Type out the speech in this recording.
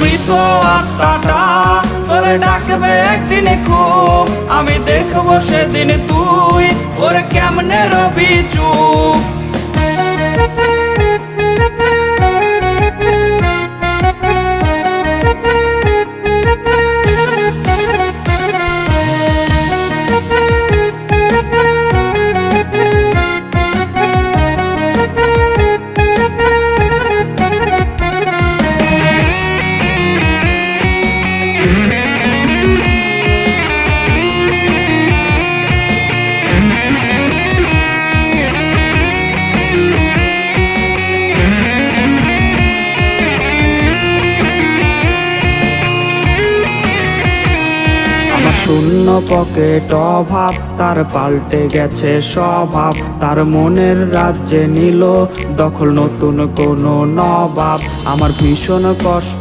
মৃত আত্মাটা তোরে ডাকবে একদিনে খুব, আমি দেখবো সেদিন তুই ওরে কেমনে রবি চুপ। শূন্য পকেট অভাব, তার পাল্টে গেছে স্বভাব, তার মনের রাজ্যে নিল দখল নতুন কোনো নবাব। আমার ভীষণ কষ্ট